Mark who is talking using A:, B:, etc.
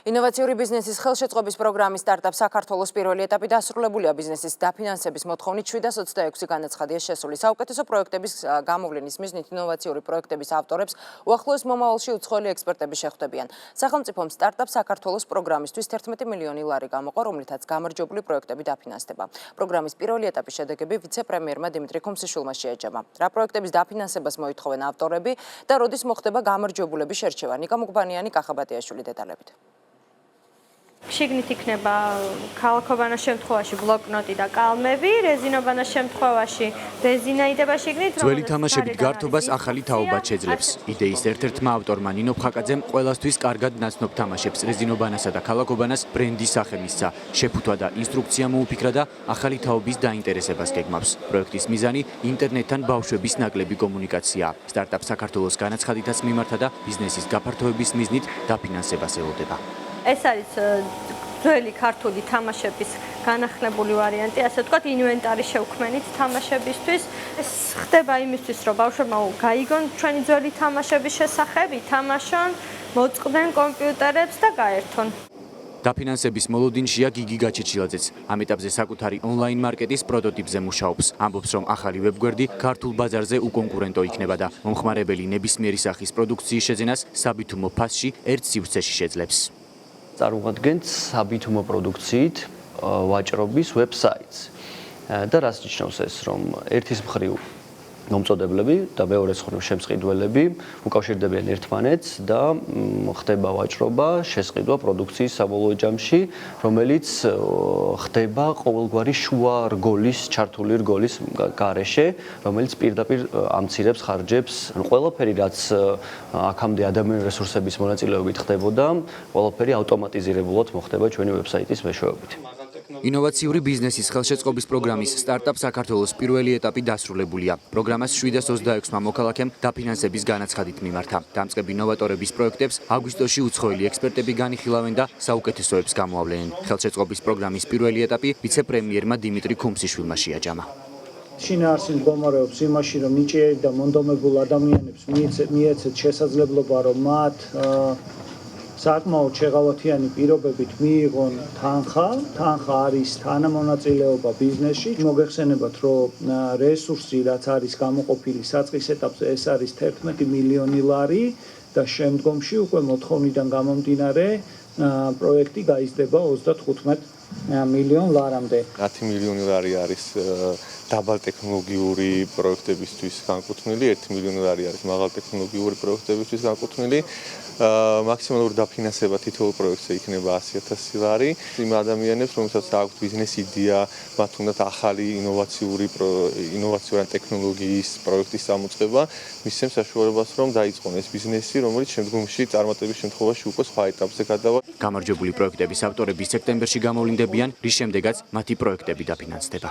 A: ინოვაციური ბიზნესის ხელშეწყობის პროგრამის სტარტაპ საქართველოს პირველი ეტაპი დასრულებულია. ბიზნესის დაფინანსების მოთხოვნით 726 განაცხადია შესული. საუკეთესო პროექტების გამოვლენის მიზნით ინოვაციური პროექტების ავტორებს უახლოეს მომავალში უცხოელი ექსპერტები შეხვდებიან. სახელმწიფომ სტარტაპ საქართველოს პროგრამისთვის 11 მილიონი ლარი გამოყო, რომლითაც გამარჯვებული პროექტები დაფინანსდება. პროგრამის პირველი ეტაპის შედეგები ვიცე-პრემიერმა დიმიტრი ქუმსიშვილმა შეაჯამა. რა პროექტების დაფინანსებას მოითხოვენ ავტორები და როდის მოხდება გამარჯვებულების შერჩევა? ნიკა მუკბანიანი, კახაბატიაშვილი დეტალებით.
B: შიგნით იქნება ქალაქობანას შემთხვევაში ბლოკნოტი და კალმები, რეზინობანას შემთხვევაში რეზინა იდება შიგნით.
C: ძველი თამაშებით გართობას ახალი თაობა შეძლებს. იდეის ერთ-ერთმა ავტორმა ნინო ფხაკაძემ ყველასთვის კარგად ნაცნობ თამაშებს რეზინობანასა და ქალაქობანას ბრენდის სახე მისცა. შეფუთვა და ინსტრუქცია მოუფიქრა და ახალი თაობის დაინტერესებას გეგმავს. პროექტის მიზანი ინტერნეტთან ბავშვების ნაკლები კომუნიკაცია. სტარტაპ საქართველოს განაცხადითაც მიმართა და ბიზნესის გაფართოების მიზნით დაფინანსებას ელოდება.
B: ეს არის ძველი ქართული თამაშების განახლებული ვარიანტი, ასე ვთქვათ, ინვენტარის შევქმენით თამაშებისთვის. ეს ხდება იმისთვის, რომ ბავშვებმა გაიგონ ჩვენი ძველი თამაშების შესახებ, ითამაშონ, მოწყდნენ კომპიუტერებს და გაერთონ.
C: დაფინანსების მოლოდინშია გიგი გაჩეჩილაძეც. ამ ეტაპზე საკუთარი ონლაინ მარკეტის პროტოტიპზე მუშაობს. ამბობს, რომ ახალი ვებგვერდი ქართულ ბაზარზე უკონკურენტო იქნება და მომხმარებელი ნებისმიერი სახის პროდუქციის შეძენას საბითუმო ფასში ერთ სივრცეში შეძლებს.
D: წარმოადგენს საბითუმო პროდუქციით ვაჭრობის ვებსაიტს. და რას ნიშნავს ეს, რომ ერთის მხრივ მომწოდებლები და მეორეს მხრივ შემსყიდველები უკავშირდებიან ერთმანეთს და ხდება ვაჭრობა, შესყიდვა პროდუქციის საბოლოო ჯამში, რომელიც ხდება ყოველგვარი შუა რგოლის, ჩართული რგოლის გარეშე, რომელიც პირდაპირ ამცირებს ხარჯებს. ყველაფერი, რაც აქამდე ადამიანური რესურსების მონაწილეობით ხდებოდა, ყველაფერი ავტომატიზირებულად მოხდება ჩვენი ვებსაიტის მეშვეობით.
C: ინოვაციური ბიზნესის ხელშეწყობის პროგრამის სტარტაპ საქართველოს პირველი ეტაპი დასრულებულია. პროგრამას 726-მა მოქალაქემ დაფინანსების განაცხადით მიმართა. დამწყები ნოვატორების პროექტებს აგვისტოში უცხოელი ექსპერტები განიხილავენ და საუკეთესოებს გამოავლენენ. ხელშეწყობის პროგრამის პირველი ეტაპი ვიცე-პრემიერმა დიმიტრი ქუმსიშვილმა შეაჯამა.
E: შინაარსი მდგომარეობს იმაში, რომ ნიჭიერი და მონდომებულ ადამიანებს მიეცეთ შესაძლებლობა, რომ მათ საკმაოდ შეღავათიანი პირობებით მიიღონ თანხა. თანხა არის თანამონაწილეობა ბიზნესში. მოგეხსენებათ, რომ რესურსი, რაც არის გამოყოფილი საწყის ეტაპზე, ეს არის 11 მილიონი ლარი და შემდგომში უკვე მოთხოვნიდან გამომდინარე პროექტი გაიზრდება 35 მილიონ ლარამდე.
F: 10 მილიონი ლარი არის დაბალტექნოლოგიური პროექტებისთვის განკუთვნილი, 1 მილიონი ლარი არის მაღალტექნოლოგიური პროექტებისთვის განკუთვნილი. მაქსიმალური დაფინანსება თითოეულ პროექტზე იქნება 100,000 ლარი. იმ ადამიანებს, რომელსაც აქვთ ბიზნეს იდეა, მათ უნდათ ახალი ინოვაციური ტექნოლოგიის პროექტის გამოწყება, მისცემს საშუალებას, რომ დაიწყონ ეს ბიზნესი, რომელიც შემდგომში წარმატების შემთხვევაში უკვე სხვა ეტაპზე გადავა.
C: გამარჯვებული პროექტების ავტორები სექტემბერში გამოვლინდებიან, რის შემდეგაც მათი პროექტები დაფინანსდება.